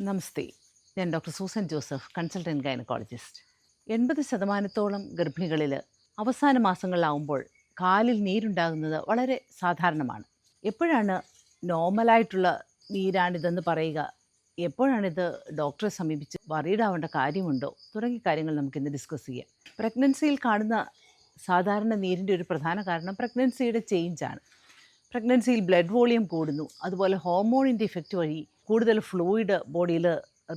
നമസ്തേ. ഞാൻ doctor Susan Joseph, consultant gynaecologist. 80% ഗർഭിണികളിൽ അവസാന മാസങ്ങളിലാവുമ്പോൾ കാലിൽ നീരുണ്ടാകുന്നത് വളരെ സാധാരണമാണ്. എപ്പോഴാണ് നോർമലായിട്ടുള്ള നീരാണിതെന്ന് പറയുക, എപ്പോഴാണിത് ഡോക്ടറെ സമീപിച്ച് വറീഡാവേണ്ട കാര്യമുണ്ടോ തുടങ്ങിയ കാര്യങ്ങൾ നമുക്കിന്ന് ഡിസ്കസ് ചെയ്യാം. പ്രഗ്നൻസിയിൽ കാണുന്ന സാധാരണ നീരിൻ്റെ ഒരു പ്രധാന കാരണം പ്രഗ്നൻസിയുടെ ചേഞ്ചാണ്. പ്രഗ്നൻസിയിൽ ബ്ലഡ് വോളിയം കൂടുന്നു, അതുപോലെ ഹോർമോണിൻ്റെ ഇഫക്റ്റ് വഴി കൂടുതൽ ഫ്ലൂയിഡ് ബോഡിയിൽ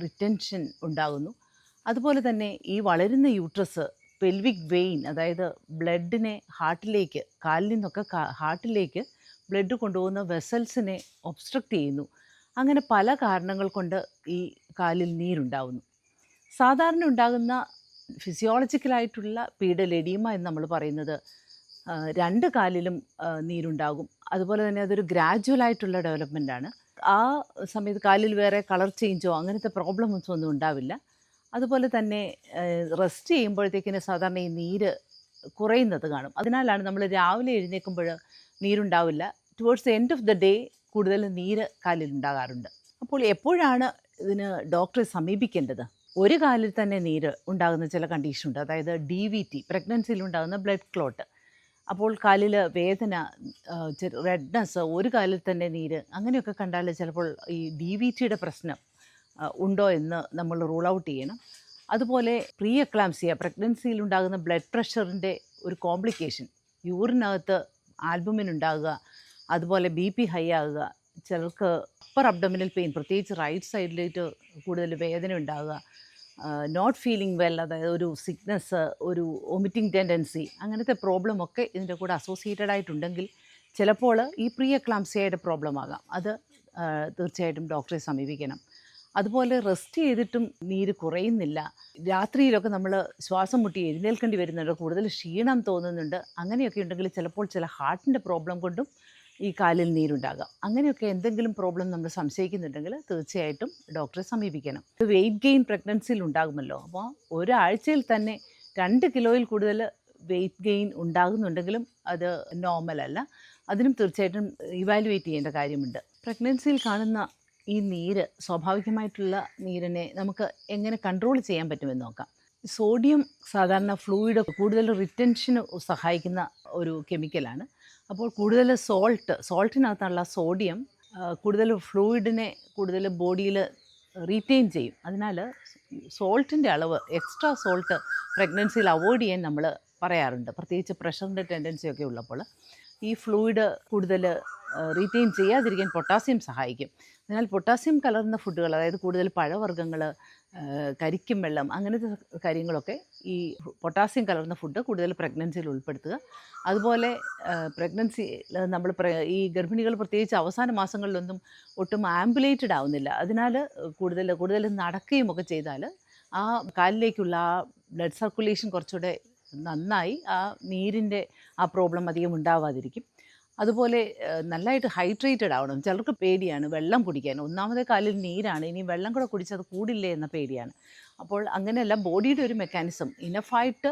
റിറ്റൻഷൻ ഉണ്ടാകുന്നു. അതുപോലെ തന്നെ ഈ വളരുന്ന യൂട്രസ് പെൽവിക് വെയിൻ, അതായത് ബ്ലഡിനെ ഹാർട്ടിലേക്ക്, കാലിൽ നിന്നൊക്കെ ഹാർട്ടിലേക്ക് ബ്ലഡ് കൊണ്ടുപോകുന്ന വെസൽസിനെ ഒബ്സ്ട്രക്റ്റ് ചെയ്യുന്നു. അങ്ങനെ പല കാരണങ്ങൾ കൊണ്ട് ഈ കാലിൽ നീരുണ്ടാകുന്നു. സാധാരണ ഉണ്ടാകുന്ന ഫിസിയോളജിക്കലായിട്ടുള്ള പീഡൽ എഡീമ എന്ന് നമ്മൾ പറയുന്നത് രണ്ട് കാലിലും നീരുണ്ടാകും. അതുപോലെ തന്നെ അതൊരു ഗ്രാജുവലായിട്ടുള്ള ഡെവലപ്മെൻറ്റാണ്. ആ സമയത്ത് കാലിൽ വേറെ കളർ ചേഞ്ചോ അങ്ങനത്തെ പ്രോബ്ലംസ് ഒന്നും ഉണ്ടാവില്ല. അതുപോലെ തന്നെ റെസ്റ്റ് ചെയ്യുമ്പോഴത്തേക്കിന് സാധാരണ ഈ നീര് കുറയുന്നത് കാണും. അതിനാലാണ് നമ്മൾ രാവിലെ എഴുന്നേൽക്കുമ്പോൾ നീരുണ്ടാവില്ല. Towards the end of the day കൂടുതൽ നീര് കാലിലുണ്ടാകാറുണ്ട്. അപ്പോൾ എപ്പോഴാണ് ഇതിന് ഡോക്ടറെ സമീപിക്കേണ്ടത്? ഒരു കാലിൽ തന്നെ നീര് ഉണ്ടാകുന്ന ചില കണ്ടീഷനുണ്ട്. അതായത് DVT, പ്രഗ്നൻസിയിലുണ്ടാകുന്ന ബ്ലഡ് ക്ലോട്ട്. അപ്പോൾ കാലിൽ വേദന, റെഡ്നെസ്, ഒരു കാലിൽ തന്നെ നീര്, അങ്ങനെയൊക്കെ കണ്ടാൽ ചിലപ്പോൾ ഈ DVTയുടെ പ്രശ്നം ഉണ്ടോ എന്ന് നമ്മൾ റൂൾ ഔട്ട് ചെയ്യണം. അതുപോലെ പ്രീ എക്ലാംസിയ, പ്രഗ്നൻസിയിലുണ്ടാകുന്ന ബ്ലഡ് പ്രഷറിൻ്റെ ഒരു കോംപ്ലിക്കേഷൻ, യൂറിനകത്ത് ആൽബുമിൻ ഉണ്ടാകുക, അതുപോലെ BP ഹൈ ആകുക, ചിലർക്ക് അപ്പർ അബ്ഡോമിനൽ പെയിൻ, പ്രത്യേകിച്ച് റൈറ്റ് സൈഡിലേക്ക് കൂടുതൽ വേദന ഉണ്ടാകുക, നോട്ട് ഫീലിംഗ് വെൽ, അതായത് ഒരു സിക്നെസ്, ഒരു വൊമിറ്റിംഗ് ടെൻഡൻസി, അങ്ങനത്തെ പ്രോബ്ലമൊക്കെ ഇതിൻ്റെ കൂടെ അസോസിയേറ്റഡ് ആയിട്ടുണ്ടെങ്കിൽ ചിലപ്പോൾ ഈ പ്രീ എക്ലാംസിയയുടെ പ്രോബ്ലം ആകാം. അത് തീർച്ചയായിട്ടും ഡോക്ടറെ സമീപിക്കണം. അതുപോലെ റെസ്റ്റ് ചെയ്തിട്ടും നീര് കുറയുന്നില്ല, രാത്രിയിലൊക്കെ നമ്മൾ ശ്വാസം മുട്ടി എഴുന്നേൽക്കേണ്ടി വരുന്നുണ്ട്, കൂടുതൽ ക്ഷീണം തോന്നുന്നുണ്ട്, അങ്ങനെയൊക്കെ ഉണ്ടെങ്കിൽ ചിലപ്പോൾ ചില ഹാർട്ടിൻ്റെ പ്രോബ്ലം കൊണ്ടും ഈ കാലിൽ നീരുണ്ടാകാം. അങ്ങനെയൊക്കെ എന്തെങ്കിലും പ്രോബ്ലം നമ്മൾ സംശയിക്കുന്നുണ്ടെങ്കിൽ തീർച്ചയായിട്ടും ഡോക്ടറെ സമീപിക്കണം. വെയിറ്റ് ഗെയിൻ പ്രഗ്നൻസിയിൽ ഉണ്ടാകുമല്ലോ. അപ്പോൾ ഒരാഴ്ചയിൽ തന്നെ 2 കിലോയിൽ കൂടുതൽ വെയിറ്റ് ഗെയിൻ ഉണ്ടാകുന്നുണ്ടെങ്കിലും അത് നോർമൽ അല്ല. അതിനും തീർച്ചയായിട്ടും ഇവാലുവേറ്റ് ചെയ്യേണ്ട കാര്യമുണ്ട്. പ്രഗ്നൻസിയിൽ കാണുന്ന ഈ നീര്, സ്വാഭാവികമായിട്ടുള്ള നീരിനെ നമുക്ക് എങ്ങനെ കൺട്രോൾ ചെയ്യാൻ പറ്റുമെന്ന് നോക്കാം. സോഡിയം സാധാരണ ഫ്ലൂയിഡ് കൂടുതൽ റിറ്റൻഷന് സഹായിക്കുന്ന ഒരു കെമിക്കലാണ്. അപ്പോൾ കൂടുതൽ സോൾട്ടിനകത്തുള്ള സോഡിയം കൂടുതൽ ഫ്ലൂയിഡിനെ കൂടുതൽ ബോഡിയിൽ റീറ്റെയിൻ ചെയ്യും. അതിനാൽ സോൾട്ടിൻ്റെ അളവ്, എക്സ്ട്രാ സോൾട്ട് പ്രഗ്നൻസിയിൽ അവോയ്ഡ് ചെയ്യാൻ നമ്മൾ പറയാറുണ്ട്. പ്രത്യേകിച്ച് പ്രഷറിൻ്റെ ടെൻഡൻസിയൊക്കെ ഉള്ളപ്പോൾ ഈ ഫ്ലൂയിഡ് കൂടുതൽ റീറ്റെയിൻ ചെയ്യാതിരിക്കാൻ പൊട്ടാസ്യം സഹായിക്കും. അതിനാൽ പൊട്ടാസ്യം കലർന്ന ഫുഡുകൾ, അതായത് കൂടുതൽ പഴവർഗ്ഗങ്ങൾ, കരിക്കും വെള്ളം, അങ്ങനത്തെ കാര്യങ്ങളൊക്കെ, ഈ പൊട്ടാസ്യം കലർന്ന ഫുഡ് കൂടുതൽ പ്രഗ്നൻസിയിൽ ഉൾപ്പെടുത്തുക. അതുപോലെ പ്രഗ്നൻസിയിൽ നമ്മൾ ഈ ഗർഭിണികൾ പ്രത്യേകിച്ച് അവസാന മാസങ്ങളിലൊന്നും ഒട്ടും ആംബുലേറ്റഡ് ആവുന്നില്ല. അതിനാൽ കൂടുതൽ നടക്കുകയും ഒക്കെ ചെയ്താൽ ആ കാലിലേക്കുള്ള ആ ബ്ലഡ് സർക്കുലേഷൻ കുറച്ചുകൂടെ നന്നായി ആ നീരിൻ്റെ ആ പ്രോബ്ലം അധികം ഉണ്ടാവാതിരിക്കും. അതുപോലെ നല്ലതായിട്ട് ഹൈഡ്രേറ്റഡ് ആവണം. ചിലർക്ക് പേടിയാണ് വെള്ളം കുടിക്കാൻ. ഒന്നാമത്തെ കാലിൽ നീരാണ്, ഇനി വെള്ളം കൂടെ കുടിച്ചത് കൂടില്ലേ എന്ന പേടിയാണ്. അപ്പോൾ അങ്ങനെയല്ല, ബോഡിയുടെ ഒരു മെക്കാനിസം ഇനഫായിട്ട്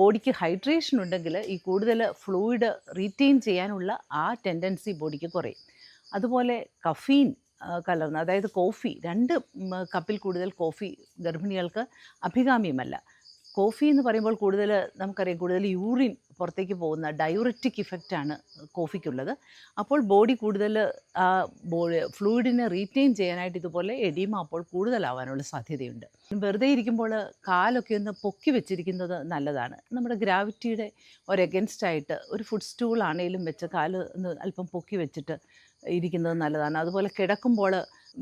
ബോഡിക്ക് ഹൈഡ്രേഷൻ ഉണ്ടെങ്കിൽ ഈ കൂടുതൽ ഫ്ലൂയിഡ് റീറ്റെയിൻ ചെയ്യാനുള്ള ആ ടെൻഡൻസി ബോഡിക്ക് കുറയും. അതുപോലെ കഫീൻ കലർന്ന, അതായത് കോഫി, 2 കപ്പിൽ കൂടുതൽ കോഫി ഗർഭിണികൾക്ക് അഭികാമ്യമല്ല. കോഫി എന്ന് പറയുമ്പോൾ നമുക്കറിയാം കൂടുതൽ യൂറിൻ പുറത്തേക്ക് പോകുന്ന ഡയൂററ്റിക് ഇഫക്റ്റാണ് കോഫിക്കുള്ളത്. അപ്പോൾ ബോഡി കൂടുതൽ ഫ്ലൂയിഡിനെ റീറ്റെയിൻ ചെയ്യാനായിട്ട് ഇതുപോലെ എഡീമ അപ്പോൾ കൂടുതലാവാനുള്ള സാധ്യതയുണ്ട്. വെറുതെ ഇരിക്കുമ്പോൾ കാലൊക്കെ ഒന്ന് പൊക്കി വെച്ചിരിക്കുന്നത് നല്ലതാണ്. നമ്മുടെ ഗ്രാവിറ്റിയുടെ ഒരു എഗൻസ്റ്റായിട്ട് ഒരു ഫുഡ് സ്റ്റൂൾ ആണെങ്കിലും വെച്ച് കാല് ഒന്ന് അല്പം പൊക്കി വെച്ചിട്ട് ഇരിക്കുന്നത് നല്ലതാണ്. അതുപോലെ കിടക്കുമ്പോൾ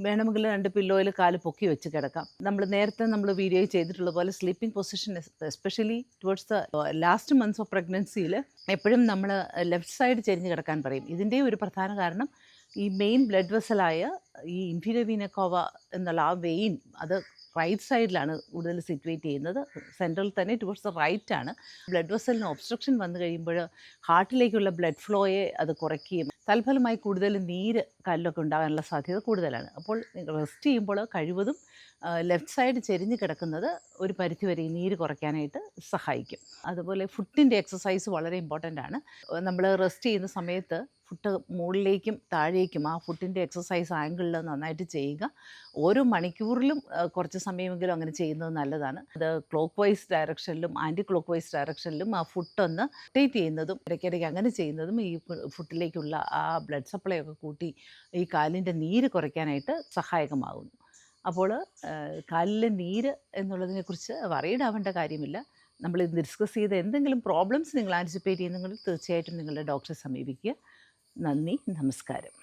വേണമെങ്കിൽ 2 പില്ലോയിൽ കാല് പൊക്കി വെച്ച് കിടക്കാം. നേരത്തെ വീഡിയോയിൽ ചെയ്തിട്ടുള്ള പോലെ sleeping position, especially towards the last months of പ്രഗ്നൻസിയിൽ എപ്പോഴും നമ്മൾ ലെഫ്റ്റ് സൈഡ് ചെരിഞ്ഞ് കിടക്കാൻ പറയും. ഇതിൻ്റെ ഒരു പ്രധാന കാരണം ഈ മെയിൻ ബ്ലഡ് വെസലായ ഈ ഇൻഫീരിയർ വീന കോവ എന്നുള്ള ആ വെയിൻ, അത് റൈറ്റ് സൈഡിലാണ് കൂടുതൽ സിറ്റുവേറ്റ് ചെയ്യുന്നത്. സെൻട്രൽ തന്നെ ടുവേർഡ്സ് ദ റൈറ്റ് ആണ്. ബ്ലഡ് വെസലിന് ഒബ്സ്ട്രക്ഷൻ വന്നു കഴിയുമ്പോൾ ഹാർട്ടിലേക്കുള്ള ബ്ലഡ് ഫ്ലോയെ അത് കുറയ്ക്കുകയും തൽഫലമായി കൂടുതൽ നീര് കാലിലൊക്കെ ഉണ്ടാകാനുള്ള സാധ്യത കൂടുതലാണ്. അപ്പോൾ റെസ്റ്റ് ചെയ്യുമ്പോൾ കഴിവതും ലെഫ്റ്റ് സൈഡ് ചെരിഞ്ഞ് കിടക്കുന്നത് ഒരു പരിധിവരെ ഈ നീര് കുറയ്ക്കാനായിട്ട് സഹായിക്കും. അതുപോലെ ഫുഡിൻ്റെ എക്സസൈസ് വളരെ ഇമ്പോർട്ടൻ്റ് ആണ്. നമ്മൾ റെസ്റ്റ് ചെയ്യുന്ന സമയത്ത് ഫുട്ട് മുകളിലേക്കും താഴേക്കും ആ ഫുട്ടിൻ്റെ എക്സസൈസ് ആംഗിളിൽ നന്നായിട്ട് ചെയ്യുക. ഓരോ മണിക്കൂറിലും കുറച്ച് സമയമെങ്കിലും അങ്ങനെ ചെയ്യുന്നത് നല്ലതാണ്. അത് ക്ലോക്ക് വൈസ് ഡയറക്ഷനിലും ആൻറ്റി ക്ലോക്ക് വൈസ് ഡയറക്ഷനിലും ആ ഫുട്ടൊന്ന് റൊട്ടേറ്റ് ചെയ്യുന്നതും ഇടയ്ക്കിടയ്ക്ക് അങ്ങനെ ചെയ്യുന്നതും ഈ ഫുട്ടിലേക്കുള്ള ആ ബ്ലഡ് സപ്ലൈ ഒക്കെ കൂട്ടി ഈ കാലിൻ്റെ നീര് കുറയ്ക്കാനായിട്ട് സഹായകമാകുന്നു. അപ്പോൾ കാലിലെ നീര് എന്നുള്ളതിനെക്കുറിച്ച് വറീഡ് ആവേണ്ട കാര്യമില്ല. നമ്മൾ ഡിസ്കസ് ചെയ്ത എന്തെങ്കിലും പ്രോബ്ലംസ് നിങ്ങൾ ആൻറ്റിസിപ്പേറ്റ് ചെയ്യുന്നെങ്കിൽ തീർച്ചയായിട്ടും നിങ്ങളുടെ ഡോക്ടറെ സമീപിക്കുക. നന്ദി, നമസ്കാരം.